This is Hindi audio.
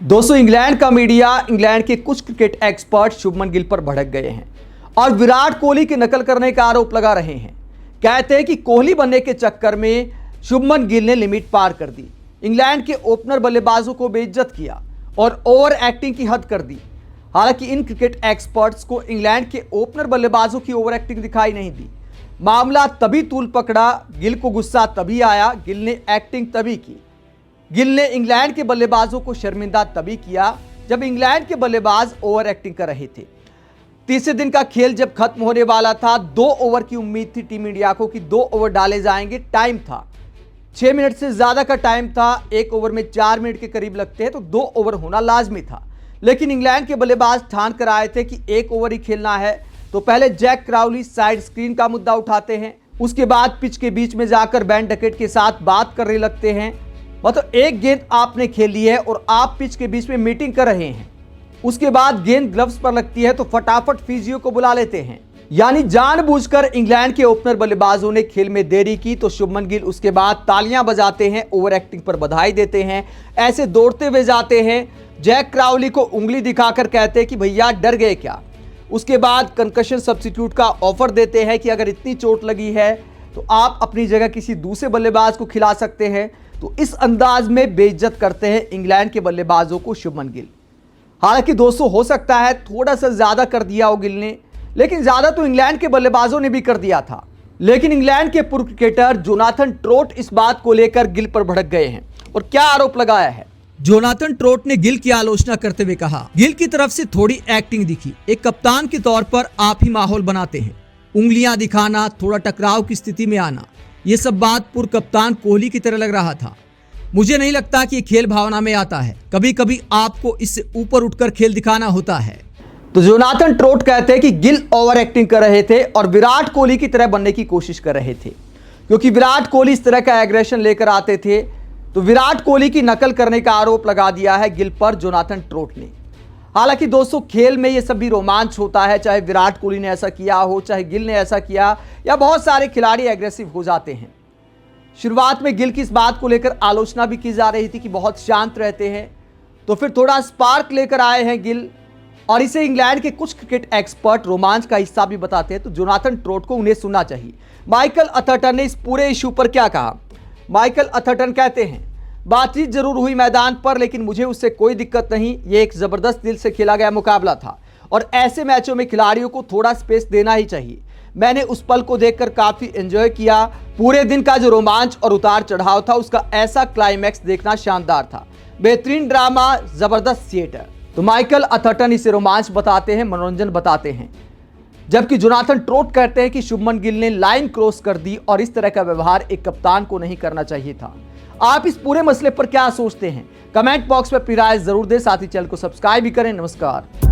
दोस्तों, इंग्लैंड का मीडिया इंग्लैंड के कुछ क्रिकेट एक्सपर्ट शुभमन गिल पर भड़क गए हैं और विराट कोहली की नकल करने का आरोप लगा रहे हैं। कहते हैं कि कोहली बनने के चक्कर में शुभमन गिल ने लिमिट पार कर दी, इंग्लैंड के ओपनर बल्लेबाजों को बेइज्जत किया और ओवर एक्टिंग की हद कर दी। हालांकि इन क्रिकेट एक्सपर्ट्स को इंग्लैंड के ओपनर बल्लेबाजों की ओवर एक्टिंग दिखाई नहीं दी। मामला तभी तूल पकड़ा, गिल को गुस्सा तभी आया, गिल ने एक्टिंग तभी की। गिल ने इंग्लैंड के बल्लेबाजों को शर्मिंदा तभी किया जब इंग्लैंड के बल्लेबाज ओवर एक्टिंग कर रहे थे। तीसरे दिन का खेल जब खत्म होने वाला था, 2 ओवर की उम्मीद थी टीम इंडिया को कि 2 ओवर डाले जाएंगे। टाइम था 6 मिनट से ज्यादा का टाइम था, 1 ओवर में 4 मिनट के करीब लगते हैं, तो 2 ओवर होना लाजमी था। लेकिन इंग्लैंड के बल्लेबाज ठान कर आए थे कि 1 ओवर ही खेलना है। तो पहले जैक क्राउली साइड स्क्रीन का मुद्दा उठाते हैं, उसके बाद पिच के बीच में जाकर बेन डकेट के साथ बात करने लगते हैं। मतलब एक गेंद आपने खेली है और आप पिच के बीच में मीटिंग कर रहे हैं, उसके बाद गेंद ग्लव्स पर लगती है तो फटाफट फिजियो को बुला लेते हैं। यानी जानबूझकर इंग्लैंड के ओपनर बल्लेबाजों ने खेल में देरी की तो शुभमन गिल उसके बाद तालियां बजाते हैं, ओवर एक्टिंग पर बधाई देते हैं, ऐसे दौड़ते हुए जाते हैं, जैक क्राउली को उंगली दिखाकर कहते हैं कि भैया डर गए क्या। उसके बाद कंकशन सब्स्टिट्यूट का ऑफर देते हैं कि अगर इतनी चोट लगी है तो आप अपनी जगह किसी दूसरे बल्लेबाज को खिला सकते हैं। तो इस अंदाज में बेइज्जत करते हैं इंग्लैंड के बल्लेबाजों को शुभमन गिल। हालांकि दोस्तों, हो सकता है थोड़ा सा ज्यादा कर दिया हो गिल ने, लेकिन ज्यादा तो इंग्लैंड के बल्लेबाजों ने भी कर दिया था। लेकिन इंग्लैंड के पूर्व क्रिकेटर जोनाथन ट्रोट इस बात को लेकर गिल पर भड़क गए हैं और क्या आरोप लगाया है। जोनाथन ट्रोट ने गिल की आलोचना करते हुए कहा, गिल की तरफ से थोड़ी एक्टिंग दिखी, एक कप्तान के तौर पर आप ही माहौल बनाते हैं, उंगलियां दिखाना, थोड़ा टकराव की स्थिति में आना, ये सब बात पूर्व कप्तान कोहली की तरह लग रहा था। मुझे नहीं लगता कि ये खेल भावना में आता है, कभी कभी आपको इससे ऊपर उठकर खेल दिखाना होता है। तो जोनाथन ट्रोट कहते हैं कि गिल ओवर एक्टिंग कर रहे थे और विराट कोहली की तरह बनने की कोशिश कर रहे थे, क्योंकि विराट कोहली इस तरह का एग्रेशन लेकर आते थे। तो विराट कोहली की नकल करने का आरोप लगा दिया है गिल पर जोनाथन ट्रोट ने। हालांकि दोस्तों, खेल में ये सब भी रोमांच होता है, चाहे विराट कोहली ने ऐसा किया हो, चाहे गिल ने ऐसा किया, या बहुत सारे खिलाड़ी एग्रेसिव हो जाते हैं। शुरुआत में गिल की इस बात को लेकर आलोचना भी की जा रही थी कि बहुत शांत रहते हैं, तो फिर थोड़ा स्पार्क लेकर आए हैं गिल और इसे इंग्लैंड के कुछ क्रिकेट एक्सपर्ट रोमांच का हिस्सा भी बताते हैं। तो जोनाथन ट्रोट को उन्हें सुनना चाहिए। माइकल अथर्टन ने इस पूरे इशू पर क्या कहा। माइकल अथर्टन कहते हैं, बातचीत जरूर हुई मैदान पर, लेकिन मुझे उससे कोई दिक्कत नहीं, ये एक जबरदस्त दिल से खेला गया मुकाबला था और ऐसे मैचों में खिलाड़ियों को थोड़ा स्पेस देना ही चाहिए। मैंने उस पल को देखकर काफी एंजॉय किया, पूरे दिन का जो रोमांच और उतार चढ़ाव था उसका ऐसा क्लाइमैक्स देखना शानदार था, बेहतरीन ड्रामा, जबरदस्त थिएटर। तो माइकल अथर्टन इसे रोमांच बताते हैं, मनोरंजन बताते हैं, जबकि जोनाथन ट्रोट कहते हैं कि शुभमन गिल ने लाइन क्रॉस कर दी और इस तरह का व्यवहार एक कप्तान को नहीं करना चाहिए था। आप इस पूरे मसले पर क्या सोचते हैं? कमेंट बॉक्स में अपनी राय जरूर दें, साथ ही चैनल को सब्सक्राइब भी करें। नमस्कार।